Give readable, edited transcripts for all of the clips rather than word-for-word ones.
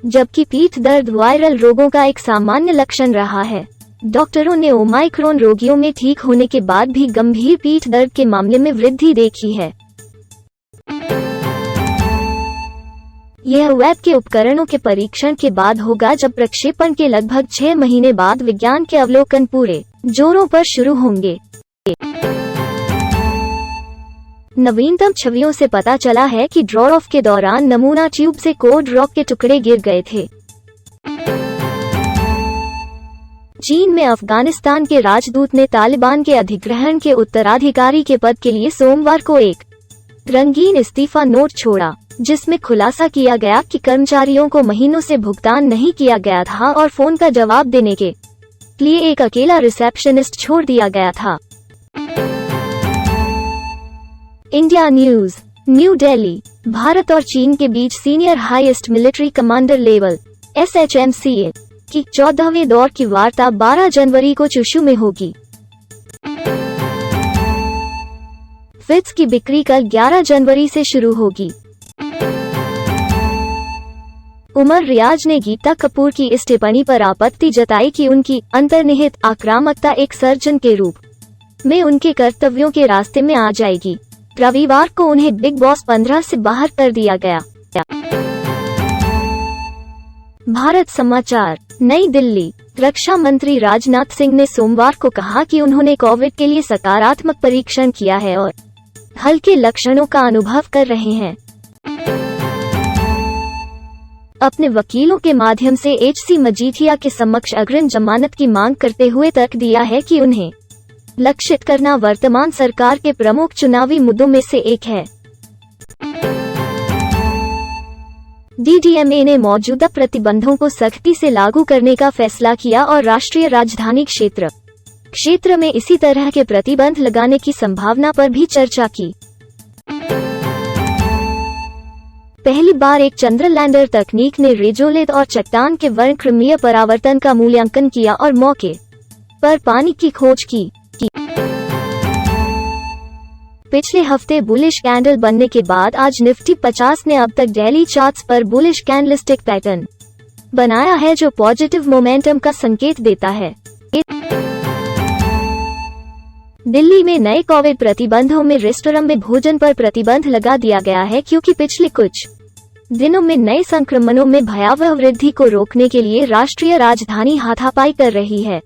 जबकि पीठ दर्द वायरल रोगों का एक सामान्य लक्षण रहा है। डॉक्टरों ने ओमाइक्रोन रोगियों में ठीक होने के बाद भी गंभीर पीठ दर्द के मामले में वृद्धि देखी है। यह वेब के उपकरणों के परीक्षण के बाद होगा, जब प्रक्षेपण के लगभग 6 महीने बाद विज्ञान के अवलोकन पूरे जोरों पर शुरू होंगे। नवीनतम छवियों से पता चला है कि ड्रॉप ऑफ के दौरान नमूना ट्यूब से कोल्ड रॉक के टुकड़े गिर गए थे। चीन में अफगानिस्तान के राजदूत ने तालिबान के अधिग्रहण के उत्तराधिकारी के पद के लिए सोमवार को एक रंगीन इस्तीफा नोट छोड़ा, जिसमें खुलासा किया गया कि कर्मचारियों को महीनों से भुगतान नहीं किया गया था और फोन का जवाब देने के लिए एक अकेला रिसेप्शनिस्ट छोड़ दिया गया था। India news. New Delhi. Bharat और चीन के बीच senior highest military commander level SHMCA की 14वें दौर की वार्ता 12 जनवरी को चुशु में होगी। फिट्स की बिक्री कल 11 जनवरी से शुरू होगी। उमर रियाज ने गीता कपूर की इस टिप्पणी पर आपत्ति जताई कि उनकी अंतर्निहित आक्रामकता एक सर्जन के रूप में उनके कर्तव्यों के रास्ते में आ जाएगी। रविवार को उन्हें बिग बॉस 15 से बाहर कर दिया गया। भारत समाचार। नई दिल्ली। रक्षा मंत्री राजनाथ सिंह ने सोमवार को कहा कि उन्होंने कोविड के लिए सकारात्मक परीक्षण किया है और हल्के लक्षणों का अनुभव कर रहे हैं। अपने वकीलों के माध्यम से HC मजीठिया के समक्ष अग्रिम जमानत की मांग करते हुए तर्क दिया है कि उन्हें लक्षित करना वर्तमान सरकार के प्रमुख चुनावी मुद्दों में से एक है। DDMA ने मौजूदा प्रतिबंधों को सख्ती से लागू करने का फैसला किया और राष्ट्रीय राजधानी क्षेत्र में इसी तरह के प्रतिबंध लगाने की संभावना पर भी चर्चा की। पहली बार एक चंद्रलैंडर तकनीक ने रेजोलिथ और चट्टान के वर्णक्रमीय परावर्तन का मूल्यांकन किया और मौके पर पानी की खोज की। पिछले हफ्ते बुलिश कैंडल बनने के बाद आज निफ्टी 50 ने अब तक डेली चार्ट्स पर बुलिश कैंडलस्टिक पैटर्न बनाया है, जो पॉजिटिव मोमेंटम का संकेत देता है। दिल्ली में नए कोविड प्रतिबंधों में रेस्टोरेंट में भोजन पर प्रतिबंध लगा दिया गया है, क्योंकि पिछले कुछ दिनों में नए संक्रमणों में भयावह वृद्धि को रोकने के लिए राष्ट्रीय राजधानी हाथापाई कर रही है।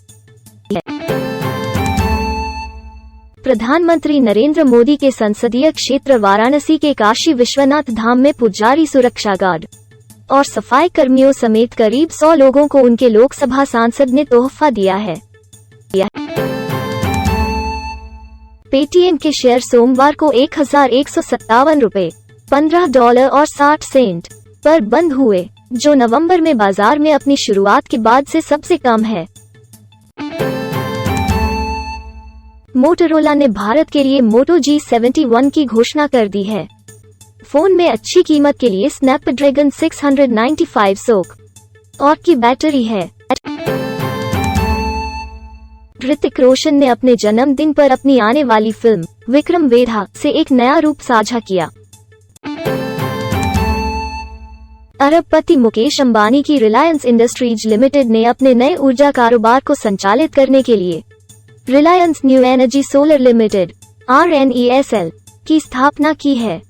प्रधानमंत्री नरेंद्र मोदी के संसदीय क्षेत्र वाराणसी के काशी विश्वनाथ धाम में पुजारी, सुरक्षा गार्ड और सफाई कर्मियों समेत करीब 100 लोगों को उनके लोकसभा सांसद ने तोहफा दिया है। पेटीएम के शेयर सोमवार को $1,157 $15 और 60 सेंट पर बंद हुए, जो नवंबर में बाजार में अपनी शुरुआत के बाद से सबसे कम है। मोटोरोला ने भारत के लिए मोटो G71 की घोषणा कर दी है। फोन में अच्छी कीमत के लिए स्नैपड्रैगन 695 और की बैटरी है। ऋतिक रोशन ने अपने जन्मदिन पर अपनी आने वाली फिल्म विक्रम वेधा से एक नया रूप साझा किया। अरबपति मुकेश अंबानी की रिलायंस इंडस्ट्रीज लिमिटेड ने अपने नए ऊर्जा कारोबार को संचालित करने के लिए Reliance new energy solar limited RNESL की स्थापना की है।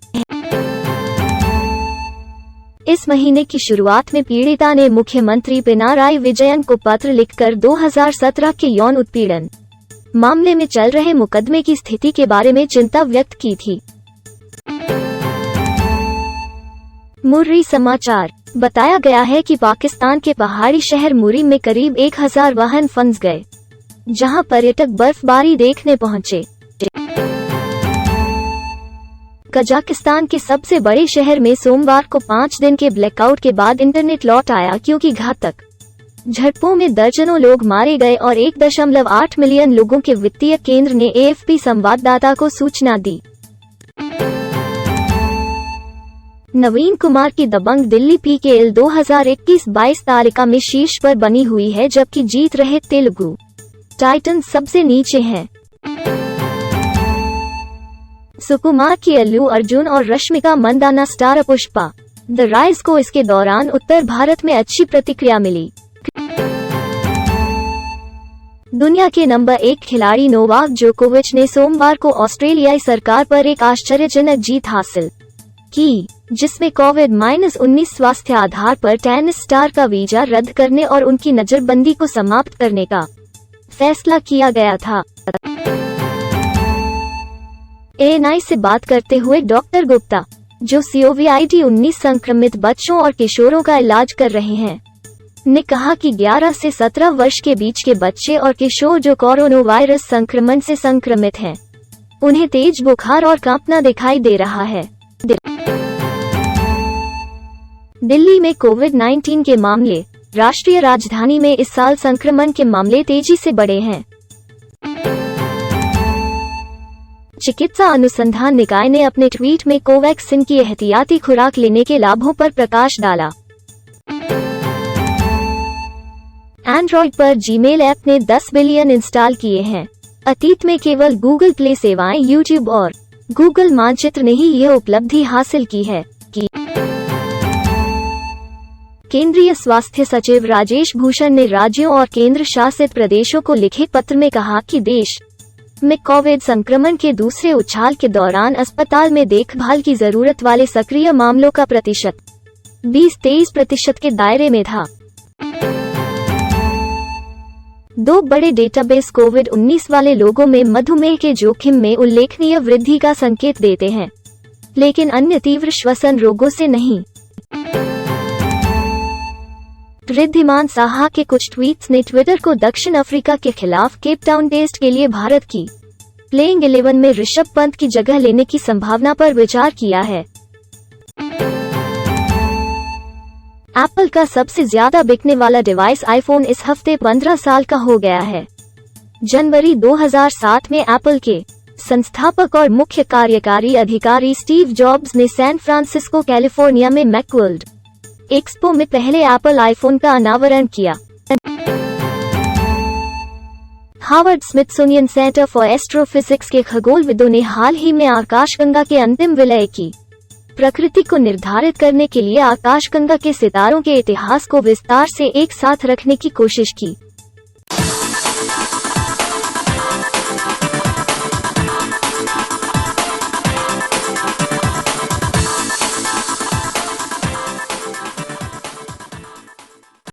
इस महीने की शुरुआत में पीड़िता ने मुख्यमंत्री पिनाराई विजयन को पत्र लिखकर 2017 के यौन उत्पीड़न मामले में चल रहे मुकदमे की स्थिति के बारे में चिंता व्यक्त की थी। मुर्री समाचार। बताया गया है कि पाकिस्तान के पहाड़ी शहर मुर्री में करीब 1000 वाहन फंस गए, जहां पर्यटक बर्फबारी देखने पहुंचे। कजाकिस्तान के सबसे बड़े शहर में सोमवार को 5 दिन के ब्लैकआउट के बाद इंटरनेट लौट आया, क्योंकि घातक झड़पों में दर्जनों लोग मारे गए और 1.8 मिलियन लोगों के वित्तीय केंद्र ने AFP संवाददाता को सूचना दी। नवीन कुमार की दबंग दिल्ली PKL 2021-22 तालिका में शीर्ष पर बनी हुई है, जबकि जीत रहे तेलुगु टाइटन सबसे नीचे हैं। सुकुमार की अल्लू अर्जुन और Rashmika Mandanna star Pushpa the rise को इसके दौरान उत्तर भारत में अच्छी प्रतिक्रिया मिली। दुनिया के नंबर 1 खिलाड़ी नोवाक जोकोविच ने सोमवार को ऑस्ट्रेलियाई सरकार पर एक आश्चर्यजनक जीत हासिल की, जिसमें कोविड-19 स्वास्थ्य आधार पर टेनिस स्टार का वीजा रद्द करने और उनकी नजरबंदी को समाप्त करने का फैसला किया गया था। ANI से बात करते हुए डॉक्टर गुप्ता, जो COVID-19 संक्रमित बच्चों और किशोरों का इलाज कर रहे हैं, ने कहा कि 11 से 17 वर्ष के बीच के बच्चे और किशोर जो कोरोना वायरस संक्रमण से संक्रमित हैं, उन्हें तेज बुखार और कांपना दिखाई दे रहा है। दिल्ली में कोविड-19 के मामले, राष्ट्रीय राजधानी में इस साल संक्रमण के मामले तेजी से बढ़े हैं। चिकित्सा अनुसंधान निकाय ने अपने ट्वीट में कोवैक्सीन की एहतियाती खुराक लेने के लाभों पर प्रकाश डाला। एंड्रॉइड पर जीमेल ऐप ने 10 बिलियन इंस्टॉल किए हैं। अतीत में केवल गूगल प्ले सेवाएं, यूट्यूब और गूगल मानचित्र ने ही यह उपलब्धि हासिल की है। केंद्रीय स्वास्थ्य सचिव राजेश भूषण ने राज्यों और केंद्र शासित प्रदेशों को लिखे पत्र में कहा कि देश में कोविड संक्रमण के दूसरे उछाल के दौरान अस्पताल में देखभाल की जरूरत वाले सक्रिय मामलों का प्रतिशत 20-23% के दायरे में था। 2 बड़े डेटाबेस कोविड-19 वाले लोगों में मधुमेह के जोखिम में उल्लेखनीय वृद्धि का संकेत देते हैं, लेकिन अन्य तीव्र श्वसन रोगों से नहीं। रिद्धिमान साहा के कुछ ट्वीट्स ने ट्विटर को दक्षिण अफ्रीका के खिलाफ केप टाउन टेस्ट के लिए भारत की प्लेइंग 11 में ऋषभ पंत की जगह लेने की संभावना पर विचार किया है। एप्पल का सबसे ज्यादा बिकने वाला डिवाइस आईफोन इस हफ्ते 15 साल का हो गया है। जनवरी 2007 में एप्पल के संस्थापक और मुख्य कार्यकारी अधिकारी स्टीव जॉब्स ने सैन फ्रांसिस्को, कैलिफोर्निया में मैकवर्ल्ड एक्सपो में पहले एप्पल आईफोन का अनावरण किया। Harvard Smithsonian centre for astrophysics के खगोलविदों ने हाल ही में आकाशगंगा के अंतिम विलय की प्रकृति को निर्धारित करने के लिए आकाशगंगा के सितारों के इतिहास को विस्तार से एक साथ रखने की कोशिश की।